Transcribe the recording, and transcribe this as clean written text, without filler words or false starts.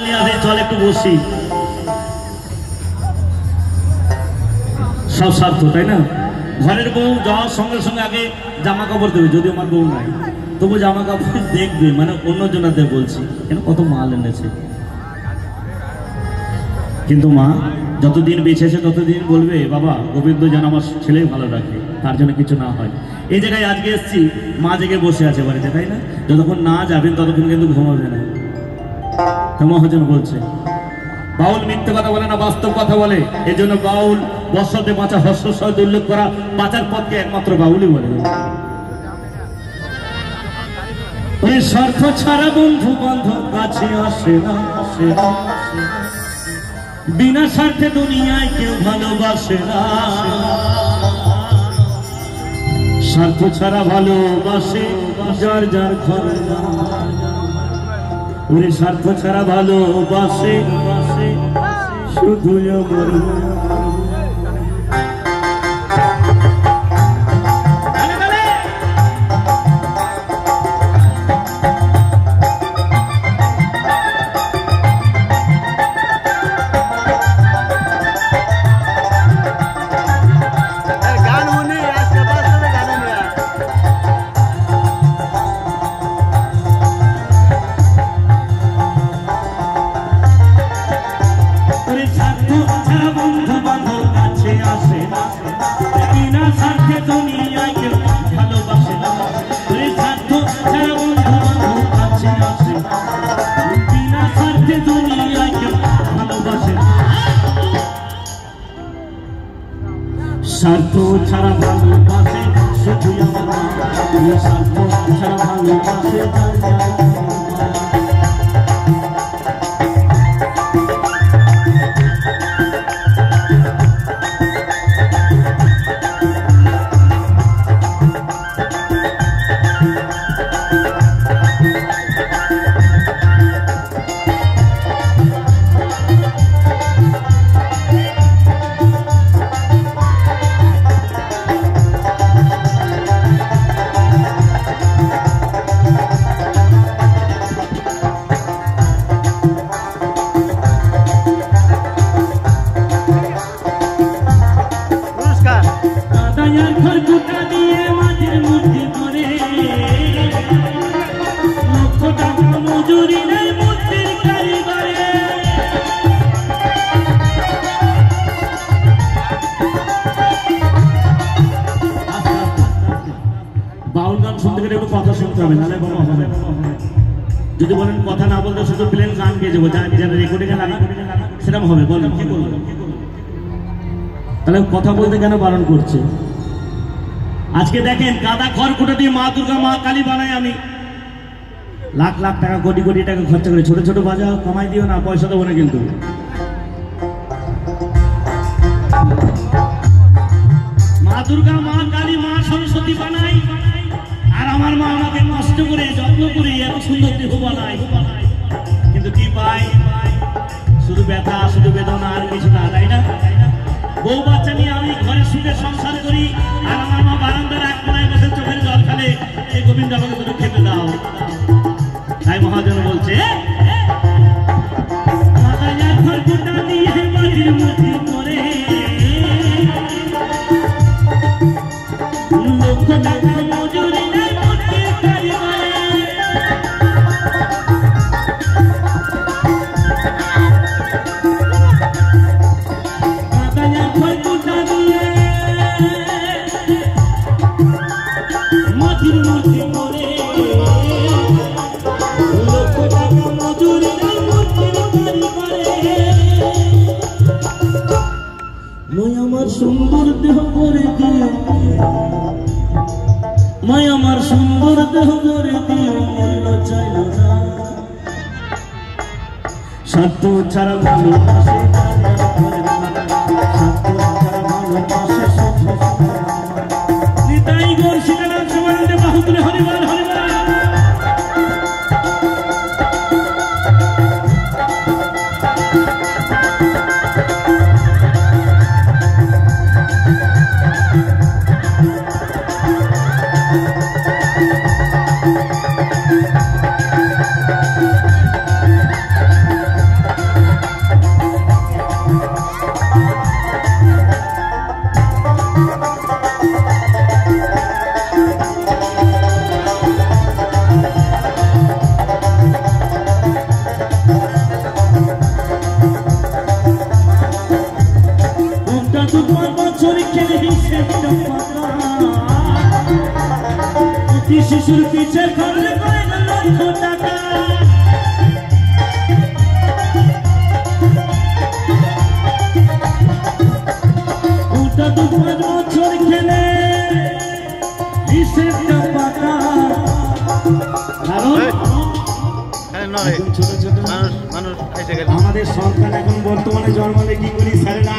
নিয়ে আসে, চল একটু বসি। সব স্বার্থ, তাই না? ঘরের বউ যাওয়ার সঙ্গে সঙ্গে আগে জামা কাপড় দেবে, যদি আমার বউ নাই তবু জামা কাপড় দেখবে, মানে অন্য জনাতে বলছি কেন, কত মাল এনেছে। কিন্তু মা যতদিন বেঁচেছে ততদিন বলবে বাবা গোবিন্দ যেন আমার ছেলেই ভালো রাখে, তার জন্য কিছু না হয়। এই জায়গায় আজকে এসছি, মা জেগে বসে আছে বাড়িতে, তাই না? যতক্ষণ না যাবেন ততক্ষণ কিন্তু ঘুমাবে না। মহাজন বলছে বাউল মিথ্যে কথা বলে না, বাস্তব কথা বলে। এই জন্য বাউল বর্ষতে বাঁচা, হর্ষ সহিত উল্লেখ করা বাঁচার পথকে একমাত্র বাউলই বলে। ওই স্বার্থ ছাড়া বন্ধু বান্ধব কাছে আসে না, বিনা স্বার্থে দুনিয়ায় কেউ ভালোবাসে না। স্বার্থ ছাড়া ভালোবাসে যার যার ঘরে, ওরে স্বার্থ ছাড়া ভালোবাসে শুধু আমার। স্বার্থ ছাড়া ভালোবাসে শুধু আমার, স্বার্থ ছাড়া ভালোবাসে যদি বলেন কথা না বলতে শুধু প্লেন গান গিয়ে যাবো, যারা রেকর্ডিংয়ে লাগা সেরকম হবে, বলেন কি করবো? তাহলে কথা বলতে কেন বারণ করছে? আজকে দেখেন কাদা খড়কুটো দিয়ে মা দুর্গা মা কালী বানাই আমি, লাখ লাখ টাকা কোটি কোটি টাকা খরচা করে। ছোট ছোট বাজা কমাই দিও না, পয়সা দেবো না কিন্তু। মা দুর্গা মা কালী মা সরস্বতী বানাই, আর আমার মা আমাকে কষ্ট করে যত্ন করে এত সুন্দর দেহ বানায়, কিন্তু কি পাই? শুধু ব্যথা, শুধু বেদনা, আর কিছু না, তাই না? বউ বাচ্চা নিয়ে আমি ঘরে সুখে সংসার করি, আর আমার মা বারান্দার এক কোনায় বসে চোখের জল ফেলে, এই গোবিন্দ আমাকে তুমি খেতে দাও। তাই মহাজন বলছে লক্ষ টাকা মজুরি সুন্দর দেহ করে দিও, মাই আমার সুন্দর দেহ করে দিও, মূল্য চাই না। স্বার্থ ছাড়া ভালোবাসে, স্বার্থ ছাড়া ভালোবাসে নিতাই গৌর সীতারাম সমানন্দে বাহু তুলে হরিবল হরিবল। শিশুর পিছে খরচ করে লক্ষ টাকা ওটা 2-5 বছর খেলে হিসেবটা পাকা ছোট ছোট মানুষ আমাদের সরকার এখন বর্তমানে জন্মালে কি করি স্যারেরা